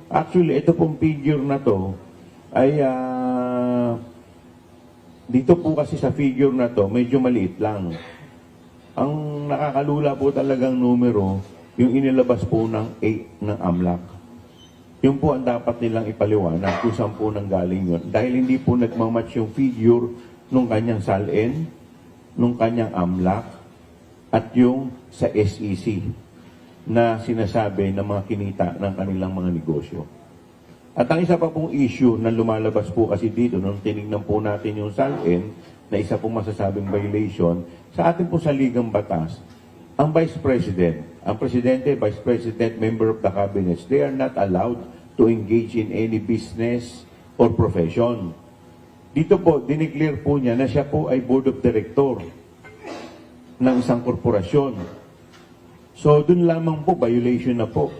Actually, ito pong figure na to ay dito po kasi sa figure na to, medyo maliit lang. Ang nakakalula po talagang numero, yung inilabas po ng AMLAC. Yun po ang dapat nilang ipaliwanag kung saan po nanggaling yun. Dahil hindi po nagmamatch yung figure nung kanyang SALN, nung kanyang AMLAC, at yung sa SEC na sinasabi ng mga kinita ng kanilang mga negosyo. At ang isa pa pong issue na lumalabas po kasi dito, nung tinignan po natin yung SALN, na isa pong masasabing violation, sa ating po saligang batas, ang Vice President, ang Presidente, Vice President, Member of the Cabinet, they are not allowed to engage in any business or profession. Dito po, dineclare po niya na siya po ay Board of Director ng isang korporasyon. So, dun lamang po, violation na po.